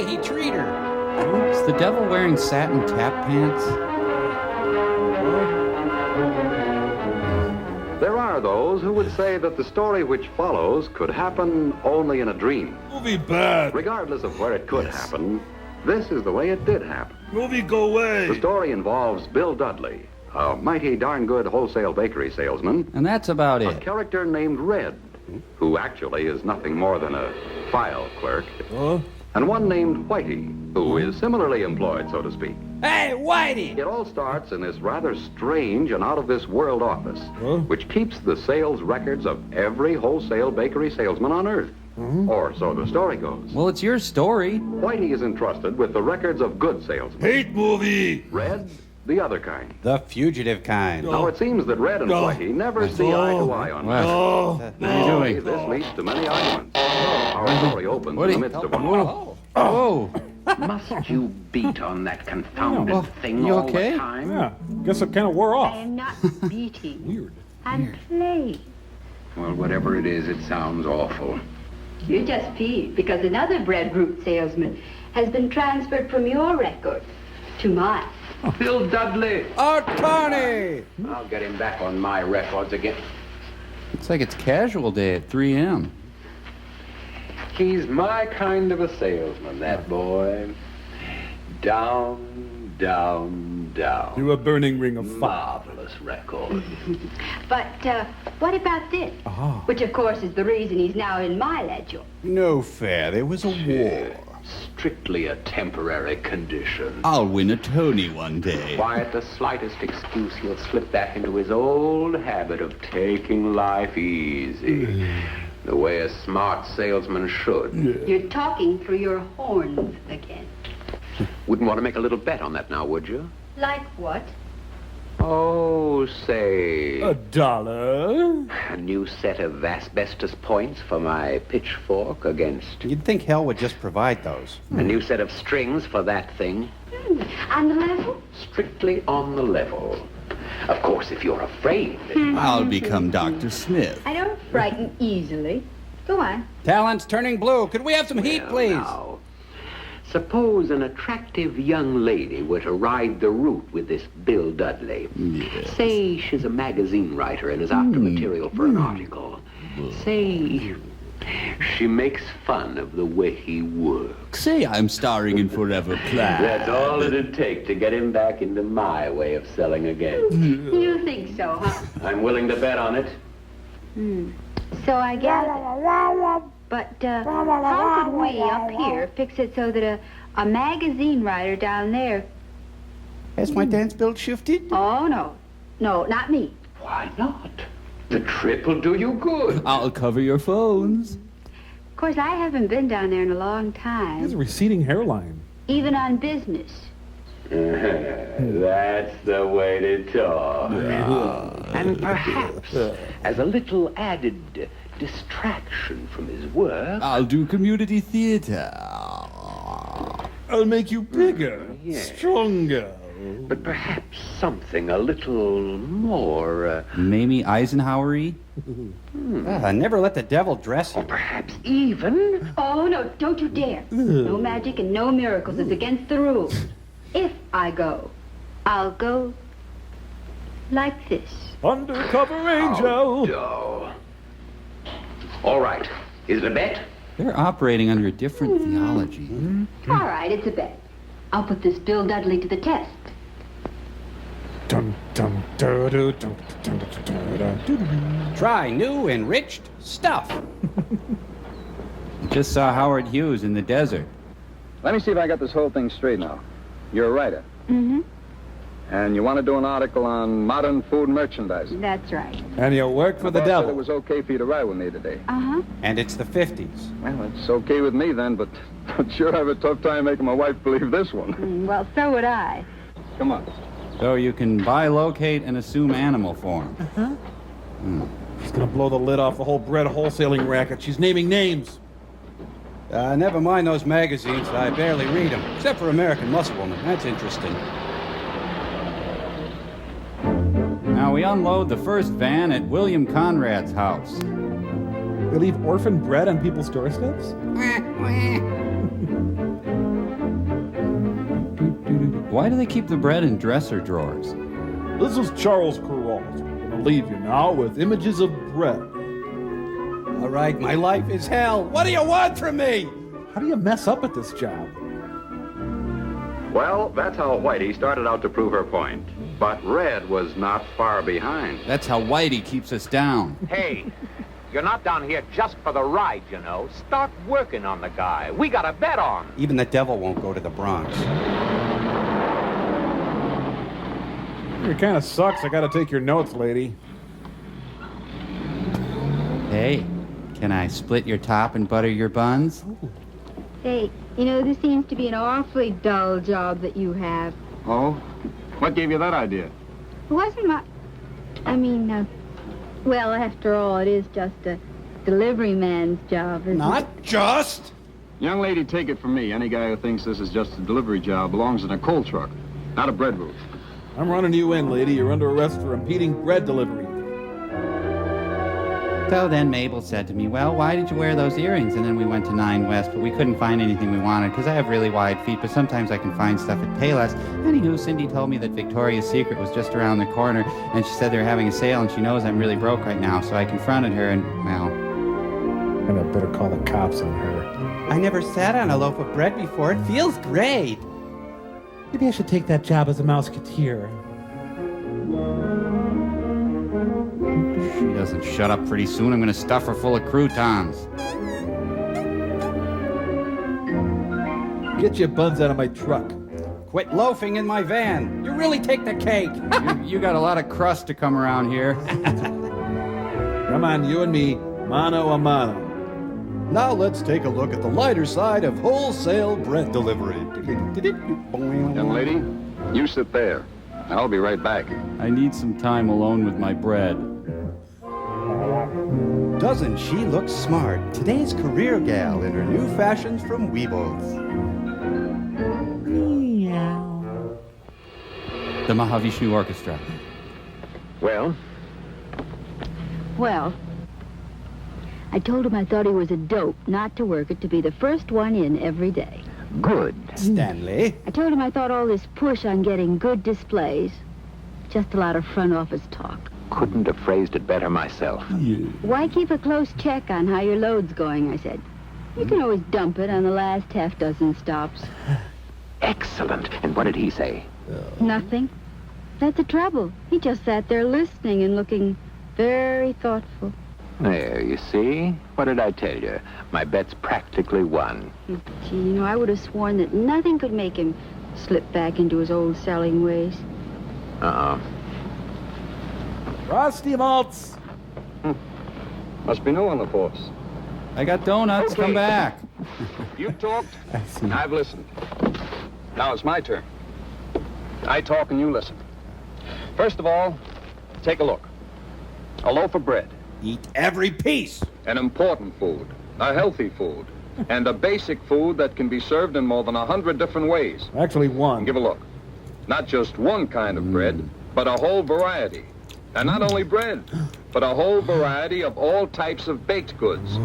Hey, he treated her. Is the devil wearing satin tap pants? There are those who would say that the story which follows could happen only in a dream. Movie bad. Regardless of where it could happen, this is the way it did happen. Movie go away. The story involves Bill Dudley, a mighty darn good wholesale bakery salesman. And that's about A it. character named Red, who actually is nothing more than a file clerk. And one named Whitey, who is similarly employed, so to speak. Hey, Whitey! It all starts in this rather strange and out-of-this-world office, which keeps the sales records of every wholesale bakery salesman on Earth. Or so the story goes. Well, it's your story. Whitey is entrusted with the records of good salesmen. Hate movie. Red, the other kind. The fugitive kind. Now, it seems that Red and Whitey never see eye to eye on this. What? What are you doing? This leads to many arguments. Our story opens in the midst of one. Oh. Must you beat on that confounded thing you all okay? the time? Yeah, guess it kind of wore I off. am not beating. Weird. I'm playing. Well, whatever it is, it sounds awful. You're just peeved because another breadfruit salesman has been transferred from your record to mine. Bill Dudley! Art Carney! I'll get him back on my records again. Looks like it's casual day at 3 a.m. He's my kind of a salesman, that boy. Down, down, down. Do a burning ring of fire. Marvelous record. But what about this? Which, of course, is the reason he's now in my ledger. No fair. There was a war. Strictly a temporary condition. I'll win a Tony one day. Why, at the slightest excuse, he'll slip back into his old habit of taking life easy. The way a smart salesman should. You're talking through your horns again. Wouldn't want to make a little bet on that now, would you? Like what? Oh, say, $1. a new set of asbestos points for my pitchfork against You'd think hell would just provide those. a new set of strings for that thing. On the level? Strictly on the level. Of course, if you're afraid. I'll become Dr. Smith. I don't frighten easily. Go on. Talent's turning blue. Could we have some heat, Well, please? now, suppose an attractive young lady were to ride the route with this Bill Dudley. Yes. Say she's a magazine writer and is after material for an article. Say she makes fun of the way he works. Say I'm starring in Forever Plaid. That's all it'd take to get him back into my way of selling again. You think so, huh? I'm willing to bet on it. So I gather. But how could we up here fix it so that a magazine writer down there... Has my dance belt shifted? Oh, no. No, not me. Why not? The trip will do you good. I'll cover your phones. Of course, I haven't been down there in a long He has a time. receding hairline. Even on business. That's the way to talk. And perhaps, as a little added distraction from his work, I'll do community theater. I'll make you bigger, yes. stronger. but perhaps something a little more, Mamie Eisenhower-y? Never let the devil dress or you. perhaps even... Oh, no, don't you dare. No magic and no miracles. It's against the rules. If I go, I'll go like this. Undercover angel. Oh. All right. Is it a bet? They're operating under a different theology. All right, it's a bet. I'll put this Bill Dudley to the test. Dum, dum, da, da, dum, dum, dum, da, da, doo, doo. Try new enriched stuff. Just saw Howard Hughes in the desert. Let me see if I got this whole thing straight now. You're a writer, Mm-hmm. and you want to do an article on modern food merchandising. That's right. And you work for the boss said devil. it was okay for you to write with me today. Uh-huh. And it's the 50s. Well, it's okay with me then, but I'd sure have a tough time making my wife believe this one. Well, so would I. Come on. So you can bilocate and assume animal form. She's gonna blow the lid off the whole bread wholesaling racket. She's naming names. Never mind those magazines. I barely read them. Except for American Muscle Woman. That's interesting. Now we unload the first van at William Conrad's house. They leave orphan bread on people's doorsteps? Why do they keep the bread in dresser drawers? This is Charles Kuralt. I'm gonna leave you now with images of bread. All right, my life is hell. What do you want from me? How do you mess up at this job? Well, that's how Whitey started out to prove her point. But Red was not far behind. That's how Whitey keeps us down. Hey, you're not down here just for the ride, you know. Start working on the guy. We got a bet on. Even the devil won't go to the Bronx. It kind of sucks. I gotta take your notes, lady. Hey, can I split your top and butter your buns? Say, you know, this seems to be an awfully dull job that you have. Oh? What gave you that idea? It wasn't my... well, after all, it is just a delivery man's job, isn't it? Not just. Young lady, take it from me. Any guy who thinks this is just a delivery job belongs in a coal truck, not a bread booth. I'm running you in, lady. You're under arrest for impeding bread delivery. So then Mabel said to me, well, why did you wear those earrings? And then we went to 9 West, but we couldn't find anything we wanted because I have really wide feet, but sometimes I can find stuff at Payless. Anywho, Cindy told me that Victoria's Secret was just around the corner, and she said they were having a sale, and she knows I'm really broke right now, so I confronted her, and, well... And I better call the cops on her. I never sat on a loaf of bread before. It feels great. Maybe I should take that job as a mouseketeer. She doesn't shut up pretty soon, I'm gonna stuff her full of croutons. Get your buns out of my truck. Quit loafing in my van. You really take the cake. You got a lot of crust to come around here. Come on, you and me, mano a mano. Now let's take a look at the lighter side of wholesale bread delivery. Young lady, you sit there. I'll be right back. I need some time alone with my bread. Doesn't she look smart? Today's career gal in her new fashions from Weebles. The Mahavishnu Orchestra. Well, Well, I told him I thought he was a dope not to work it, to be the first one in every day. good. Stanley. I told him I thought all this push on getting good displays, just a lot of front office talk. Couldn't have phrased it better myself. Why keep a close check on how your load's going, I said. You can always dump it on the last half dozen stops. Excellent. And what did he say? Nothing. That's the trouble. He just sat there listening and looking very thoughtful. There, you see? What did I tell you? My bet's practically won. Gee, you know, I would have sworn that nothing could make him slip back into his old selling ways. Uh-uh. Frosty malts. Must be new on the force. I got donuts, come back. You've talked, I see. I've listened. Now it's my turn. I talk and you listen. First of all, take a look. A loaf of bread. Eat every piece. An important food, a healthy food, and a basic food that can be served in more than 100 different ways. Actually, one. And give a look. Not just one kind of bread, but a whole variety. And not only bread, but a whole variety of all types of baked goods.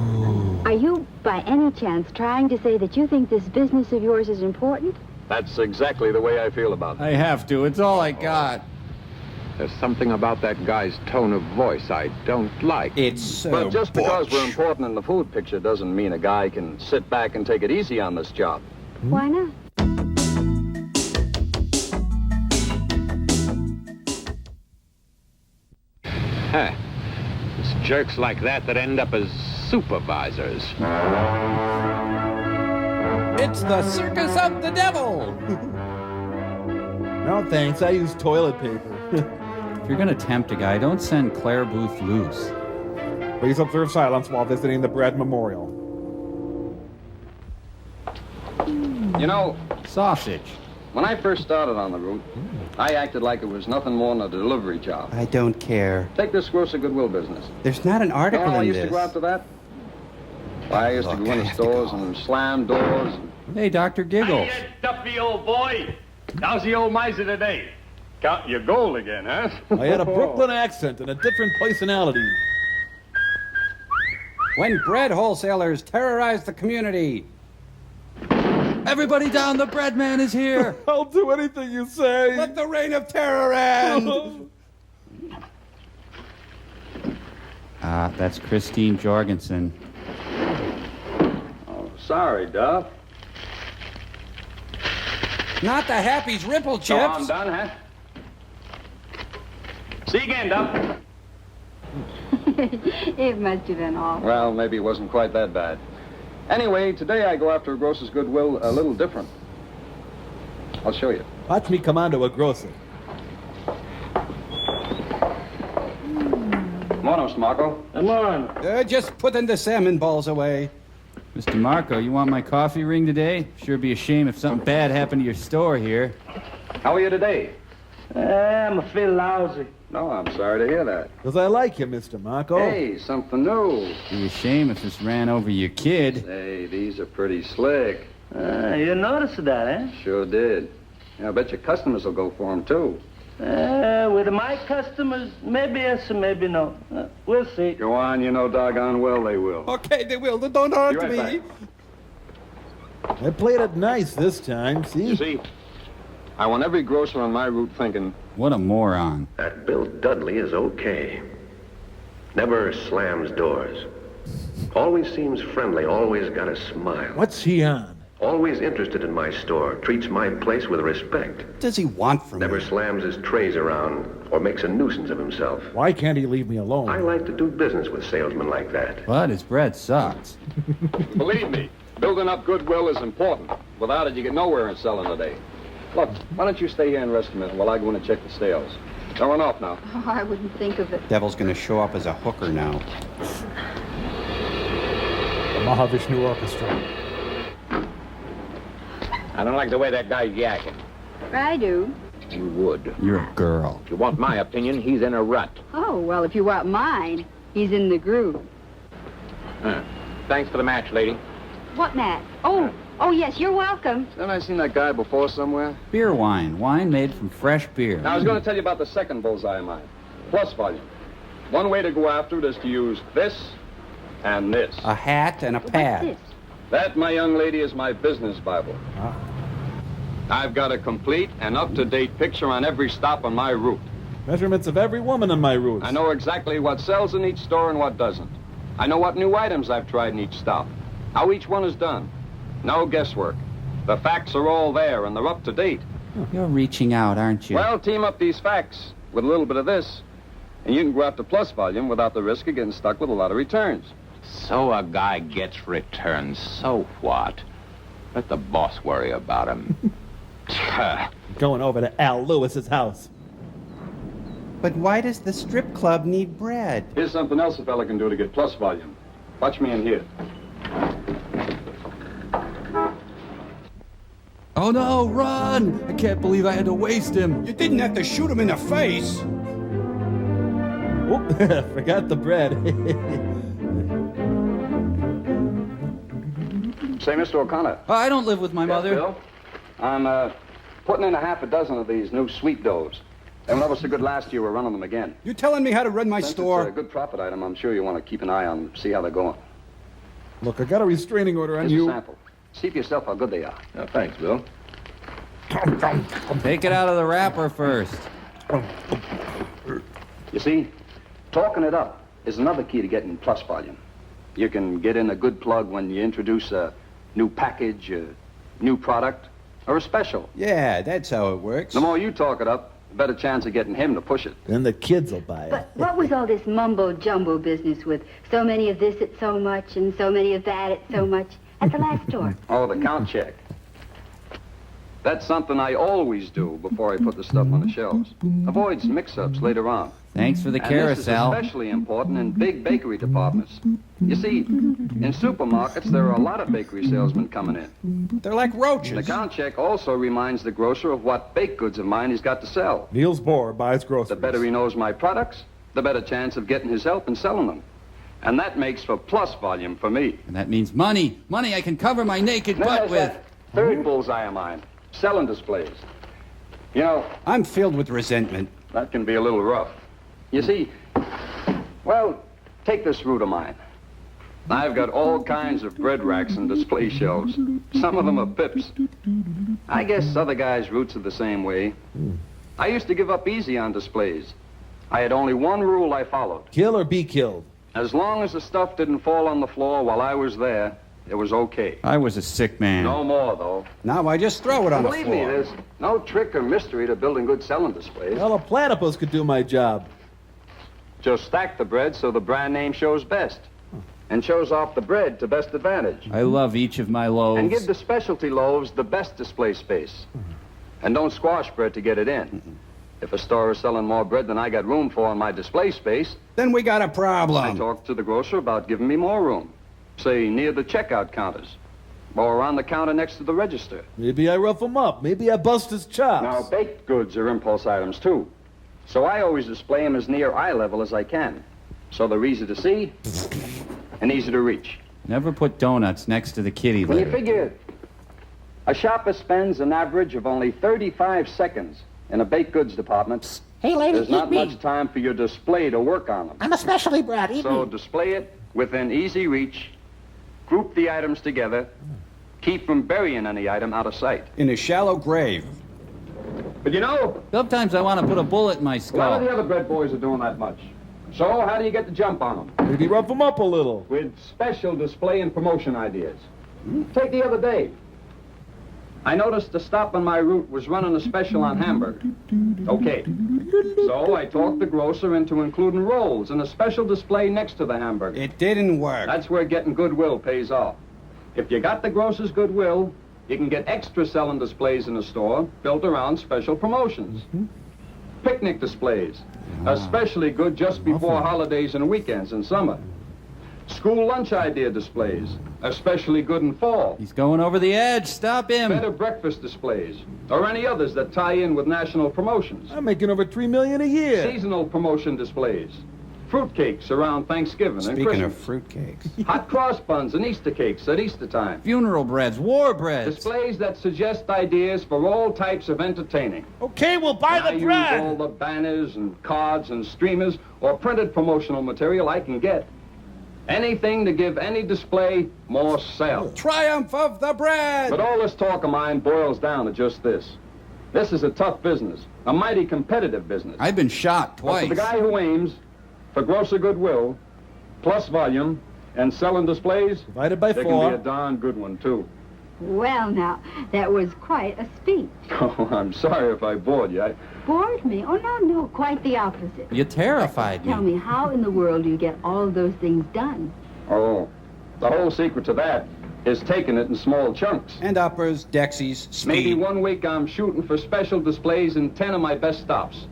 Are you, by any chance, trying to say that you think this business of yours is important? That's exactly the way I feel about it. I have to, it's all I got. There's something about that guy's tone of voice I don't like. It's so But just because we're butch. important in the food picture doesn't mean a guy can sit back and take it easy on this job. Why not? Huh. It's jerks like that that end up as supervisors. It's the circus of the devil. No thanks, I use toilet paper. If you're gonna tempt a guy, don't send Claire Booth loose. Please observe silence while visiting the Bread Memorial. You know, Sausage. when I first started on the route, I acted like it was nothing more than a delivery job. I don't care. Take this grocer Goodwill business. There's not an You know article how I in used this. to go after that? I used to Look, go I into have to stores go. and slam doors. Hey, Dr. Giggles. Hey, Duffy, old boy. How's the old miser today? Counting your gold again, huh? I had a Brooklyn accent and a different personality. When bread wholesalers terrorize the community. Everybody down, the bread man is here. I'll do anything you say. Let the reign of terror end. That's Christine Jorgensen. Oh, sorry, Duff. Not the Happy's Ripple Chips. So I'm done, huh? See you again, Duff. It must have been awful. Well, maybe it wasn't quite that bad. Anyway, today I go after a grocer's goodwill a little different. I'll show you. Watch me come on to a grocer. Come on, Mr. Marco. Come on. Just putting the salmon balls away. Mr. Marco, you want my coffee ring today? Sure be a shame if something bad happened to your store here. How are you today? I'm a feel lousy. No, I'm sorry to hear that. Because I like you, Mr. Marco. Hey, something new. Be a shame if this ran over your kid. Hey, these are pretty slick. You noticed that, eh? Sure did. Yeah, I bet your customers will go for them, too. With my customers, maybe yes and maybe no. We'll see. Go on, you know doggone well they will. Okay, they will. Don't hurt Be right me. back. I played it nice this time, see? You see, I want every grocer on my route thinking, What a moron. That Bill Dudley is okay. Never slams doors. Always seems friendly, always got a smile. What's he on? Always interested in my store, treats my place with respect. What does he want from Never me? slams his trays around or makes a nuisance of himself. Why can't he leave me alone? I like to do business with salesmen like that. But his bread sucks. believe me, building up goodwill is important. Without it, you get nowhere in selling today. Look, why don't you stay here and rest a minute while I go in and check the sales? Don't run off now. Oh, I wouldn't think of it. Devil's gonna show up as a hooker now. The Mahavishnu Orchestra. I don't like the way that guy's yakking. I do. You would. You're a girl. If you want my opinion, he's in a rut. Oh, well, if you want mine, he's in the groove. Thanks for the match, lady. What, Matt? Oh, yes, you're welcome. Haven't I seen that guy before somewhere? Beer wine. Wine made from fresh beer. Now, I was going to tell you about the second bullseye of mine. Plus volume. One way to go after it is to use this and this. A hat and a What's pad. this? That, my young lady, is my business Bible. I've got a complete and up-to-date picture on every stop on my route. Measurements of every woman on my routes. I know exactly what sells in each store and what doesn't. I know what new items I've tried in each stop, how each one is done. No guesswork. The facts are all there, and they're up to date. You're reaching out, aren't you? Well, team up these facts with a little bit of this, and you can go after plus volume without the risk of getting stuck with a lot of returns. So a guy gets returns. So what? Let the boss worry about him. Going over to Al Lewis's house. But why does the strip club need bread? Here's something else a fella can do to get plus volume. Watch me in here. Oh no, run! I can't believe I had to waste him. You didn't have to shoot him in the face. Oop, forgot the bread. Say, Mr. O'Connor. I don't live with my mother. Yes, Bill? I'm putting in a half a dozen of these new sweet doughs. They went over so good last year, we're running them again. You telling me how to run my Since store? it's a good profit item, I'm sure you want to keep an eye on them, see how they're going. Look, I got a restraining order on Here's a you. sample. See for yourself how good they are. Thanks, Bill. Take it out of the wrapper first. You see, talking it up is another key to getting plus volume. You can get in a good plug when you introduce a new package, a new product, or a special. Yeah, that's how it works. The more you talk it up, the better chance of getting him to push it. Then the kids will buy it. But what was all this mumbo-jumbo business with so many of this at so much and so many of that at so much at the last store? Oh, the count check. That's something I always do before I put the stuff on the shelves. Avoids mix-ups later on. Thanks for the And carousel. this is especially important in big bakery departments. You see, in supermarkets, there are a lot of bakery salesmen coming in. They're like The roaches. count check also reminds the grocer of what baked goods of mine he's got to sell. Niels Bohr buys groceries. The better he knows my products, the better chance of getting his help in selling them. And that makes for plus volume for me. And that means money. Money I can cover my naked Then butt there's with. that third bullseye of mine, selling displays. You know, I'm filled with resentment. that can be a little rough. You see, well, take this route of mine. I've got all kinds of bread racks and display shelves. Some of them are pips. I guess other guys' roots are the same way. I used to give up easy on displays. I had only one rule I followed. Kill or be killed. As long as the stuff didn't fall on the floor while I was there, it was okay. I was a sick man. No more, though. Now I just throw it on the Believe floor. me, there's no trick or mystery to building good selling displays. Well, a platypus could do my job. Just stack the bread so the brand name shows best. And shows off the bread to best advantage. I love each of my loaves. And give the specialty loaves the best display space. And don't squash bread to get it in. If a store is selling more bread than I got room for in my display space, Then we got a I problem. talked to the grocer about giving me more room. Say, near the checkout counters. Or on the counter next to the register. Maybe I rough him up. Maybe I bust his chops. Now, baked goods are impulse items, too. So I always display them as near eye level as I can. So they're easy to see and easy to reach. Never put donuts next to the kitty When you litter. figure a shopper spends an average of only 35 seconds in a baked goods department, Hey, lady, there's eat not me. much time for your display to work on them. I'm a specialty brat. Eat So me. display it within easy reach, group the items together, keep from burying any item out of sight. In a shallow grave. But you know, Sometimes I want to put a bullet in my none of skull. the other bread boys are doing that much. So how do you get the jump on them? Maybe rough him up a little. With special display and promotion ideas. Take the other day. I noticed the stop on my route was running a special on hamburger. Okay. So I talked the grocer into including rolls and a special display next to the hamburger. It didn't work. That's where getting goodwill pays off. If you got the grocer's goodwill, you can get extra selling displays in the store built around special promotions. Picnic displays, especially good just before holidays and weekends in summer. School lunch idea displays, especially good in fall. He's going over the edge. Stop him. Better breakfast displays, or any others that tie in with national promotions. I'm making over $3 million a year. Seasonal promotion displays. Fruitcakes around Thanksgiving and Speaking of Christmas. fruitcakes. Hot cross buns and Easter cakes at Easter time. Funeral breads, war breads. Displays that suggest ideas for all types of entertaining. Okay, we'll buy I the use bread. all the banners and cards and streamers or printed promotional material I can get. Anything to give any display more sale. Triumph of the bread! But all this talk of mine boils down to just this. This is a tough business, a mighty competitive business. I've been shot But twice. for the guy who aims for grosser goodwill, plus volume, and selling displays, Divided by there 4. can be a darn good one, too. Well, now, that was quite a speech. Oh, I'm sorry if I bored you. Bored me? Oh, no, quite the opposite. You terrified Tell me. me, how in the world do you get all those things done? Oh, the whole secret to that is taking it in small chunks. And uppers, dexies, speed. Maybe one week I'm shooting for special displays in 10 of my best stops.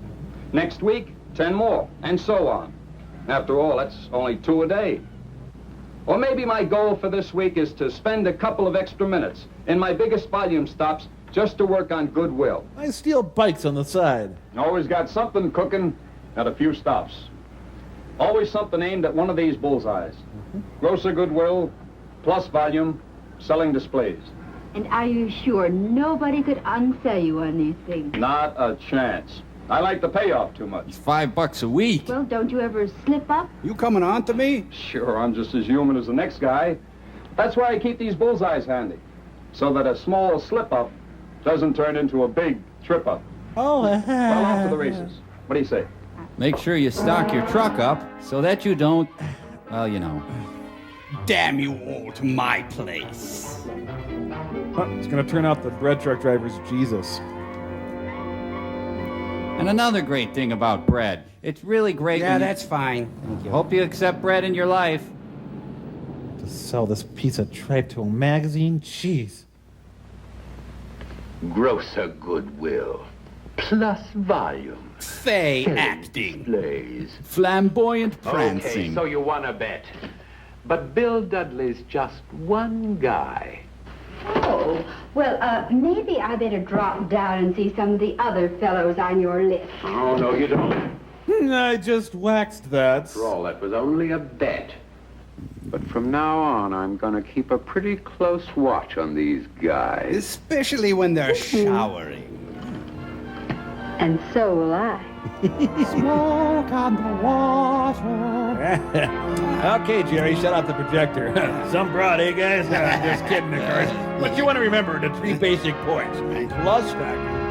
Next week, 10 more, and so on. After all, that's only 2 a day. Or maybe my goal for this week is to spend a couple of extra minutes in my biggest volume stops just to work on goodwill. I steal bikes on the side. Always got something cooking at a few stops. Always something aimed at one of these bullseyes. Grosser goodwill, plus volume, selling displays. And are you sure nobody could unsell you on these things? Not a chance. I like the payoff too much. It's $5 a week. Well, don't you ever slip up? You coming on to me? Sure, I'm just as human as the next guy. That's why I keep these bullseyes handy. So that a small slip-up doesn't turn into a big trip-up. Oh, Well, off to the races. What do you say? Make sure you stock your truck up so that you don't, well, you know. Damn you all to my place. It's gonna turn out the bread truck driver's Jesus. And another great thing about bread. It's really great. Yeah, when you- that's fine. Thank you. Hope you accept bread in your life. To sell this piece of tripe to a magazine? Jeez. Grosser goodwill, plus volume. Fey acting. Displays. Flamboyant Okay, prancing. so you want to bet. But Bill Dudley's just one guy. Oh, well, maybe I better drop down and see some of the other fellows on your list. Oh, no, you don't. I just waxed that. After all, that was only a bet. But from now on, I'm going to keep a pretty close watch on these guys. Especially when they're showering. And so will I. Smoke on the water. Okay, Jerry, shut off the projector. Some broad, eh, guys? Just kidding, of course. But you want to remember the three basic points. Plus factor,